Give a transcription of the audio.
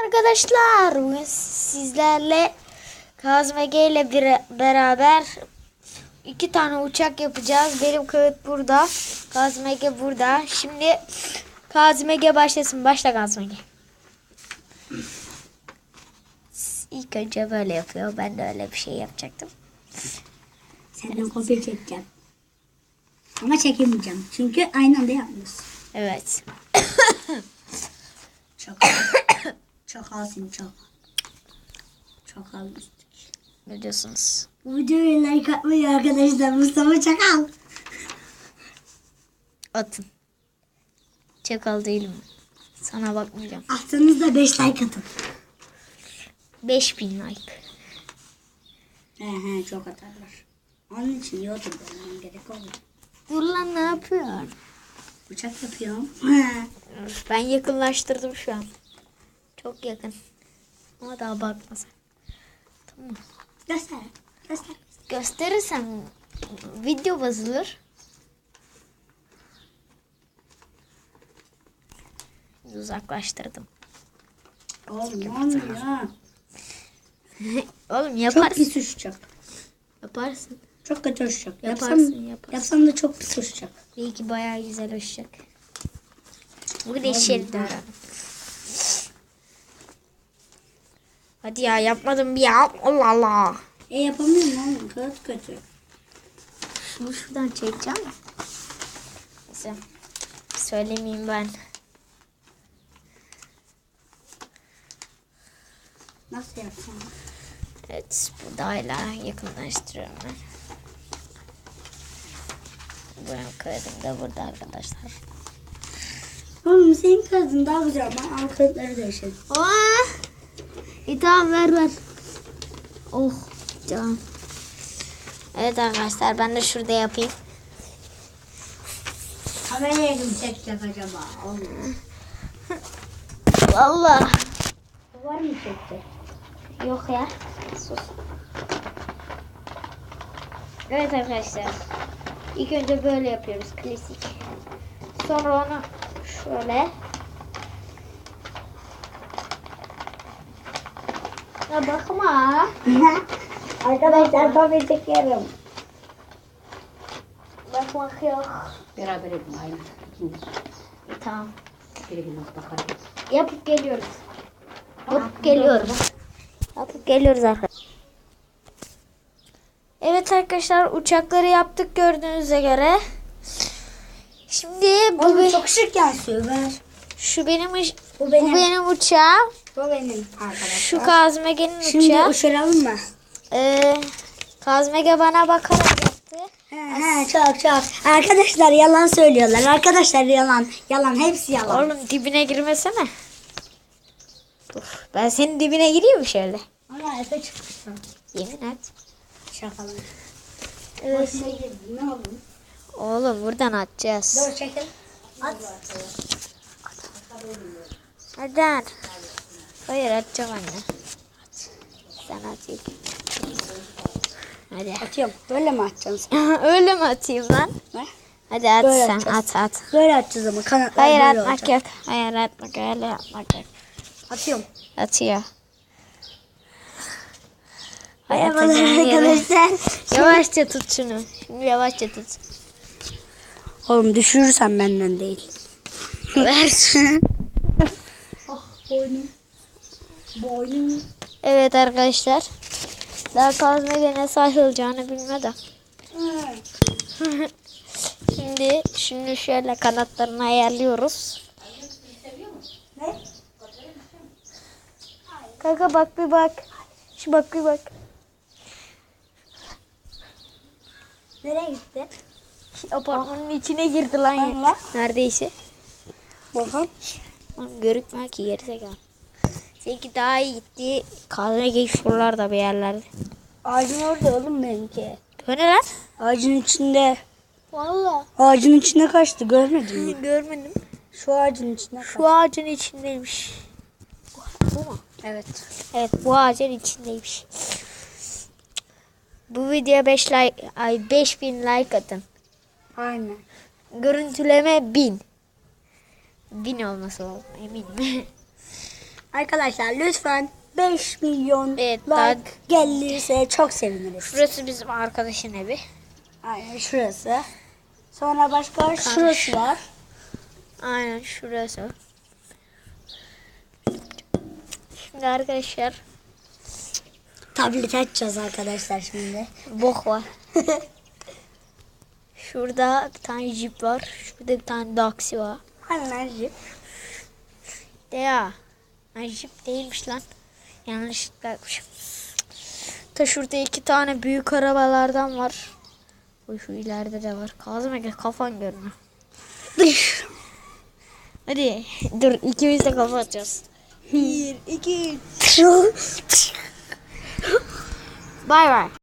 arkadaşlar. Bugün sizlerle Kazım Ege ile beraber 2 tane uçak yapacağız. Benim kağıt burada. Kazım Ege burada. Şimdi Kazım Ege başlasın. Başla Kazım Ege. İlk önce böyle yapıyor. Ben de öyle bir şey yapacaktım. Senden kopya çekeceğim. Ama çekemeyeceğim. Çünkü aynı anda yapmıyoruz. Evet. Çakalsın çok. Çakal üsttük. Ne diyorsunuz? Bu videoya like atmayı arkadaşlar. Mustafa Çakal. Atın. Çakal değilim. Sana bakmayacağım. Atsanız da 5 like atın. 5000 like. He çok atarlar. Onun için YouTube demem gerek oldu. Dur lan, ne yapıyorsun? Uçak yapıyorum. Ben yakınlaştırdım şu an. Çok yakın. Ama daha bakma sen. Tamam. Göster. Göster. Gösterirsem video basılır. Uzaklaştırdım. Oğlum olmuyor. Oğlum Çok yaparsın. pis uçacak. Yaparsın. Çok kötü uçacak. Yaparsın. Yapsam da çok pis uçacak. Belki bayağı güzel uçacak. Bugün eşeğini de öğrendim. Hadi ya, yapmadım bir ya. Allah Allah. Yapamıyorum oğlum. Kağıt kötü. Şunu şuradan çekeceğim. Neyse. Söylemeyeyim ben. Nasıl yapsam? Evet, bu dayla yakınlaştırıyorum ben. Benim kağıdım da burada arkadaşlar. Oğlum senin kağıdın daha güzel. Ben al kağıtları değişelim. Tamam, ver. Oh canım. Evet arkadaşlar, ben de şurada yapayım. Kameraya mı çekecek acaba? Oğlum. Vallahi. Var mı çekecek? Yok ya. Sus. Evet arkadaşlar. İlk önce böyle yapıyoruz. Klasik. Sonra onu şöyle. Ya bakma. Arkadaşlar tabii çekerim. Bakmak yok. Beraber edin aynı. Tamam. Birbirine bakalım. Yapıp geliyoruz. Yapıp geliyoruz arkadaşlar. Evet arkadaşlar, uçakları yaptık gördüğünüze göre. Şimdi Oğlum çok şık yansıyor. Ver. şu benim Bu benim. uçağım. Bu benim arkadaşlar. Şu Kazım Ege'nin Şimdi uçağı. uçuralım mı? Kazım Ege bana bakarak yaptı. Çok. Arkadaşlar yalan söylüyorlar. Arkadaşlar yalan. Yalan. Hepsi yalan. Oğlum dibine girmesene. Ben senin dibine gireyim mi şöyle? Ama Efe çıkmıştı. Yemin et. Şakalı. Evet. Başına girdi. Ne oldu? Oğlum buradan atacağız. Dur çekil. At. Hadi at. Hayır, atacağım anne. At. Sen at ilk. Hadi. Atıyorum. Böyle mi atacaksın sen? Öyle mi atayım lan? Ne? Hadi at Böyle sen, atacağız. at. Böyle atacağız ama kanatlar Hayır, böyle atmak olacak. yok. Hayır, atmak, öyle yapmak yok. Atıyorum. Atıyor. Merhabalar Hayatım arkadaşlar. Yavaşça tut şunu. Şimdi yavaşça tut. Oğlum düşürürsen benden değil. Ver. Ah boynum. Boynum. Evet arkadaşlar. Daha Kazım Ege nasıl ayrılacağını bilmeden. Şimdi şöyle kanatlarını ayarlıyoruz. Ne? Kanka bak bir bak. Şu bak bir bak. Nereye gitti? Apartmanın içine girdi lan ya. Allah. Neredeyse. Bakalım. Oğlum görükmüyor ki, gerizekalı. Seninki daha iyi gitti. Kazım Ege şuralarda bir yerlerde. Ağacın orada oğlum benimki. Bu ne lan? Ağacın içinde. Valla. Ağacın içine kaçtı görmedin mi? Görmedim. Şu ağacın içine kaçtı. Şu ağacın içindeymiş. Bu mu? Evet. Evet, bu ağacın içindeymiş. Bu videoya 5000 like atın. Aynen. Görüntüleme 1000. 1000 olması lazım eminim. Arkadaşlar lütfen 5 milyon Evet, like gelirse çok seviniriz. Şurası bizim arkadaşın evi. Aynen şurası. Sonra başka şurası var. Aynen şurası. Şimdi arkadaşlar Tablet açacağız arkadaşlar şimdi. bok var. Şurada bir tane jip var. Şurada bir tane daksi var. Aynen jip. De ya. Ay, jip değilmiş lan. Yanlışlıkla yapmışım. Ta şurada 2 tane büyük arabalardan var. Bu şu ileride de var. Kazım Ege kafan görünüyor. Hadi dur ikimiz de kafa atacağız. 1, 2, Bay bay.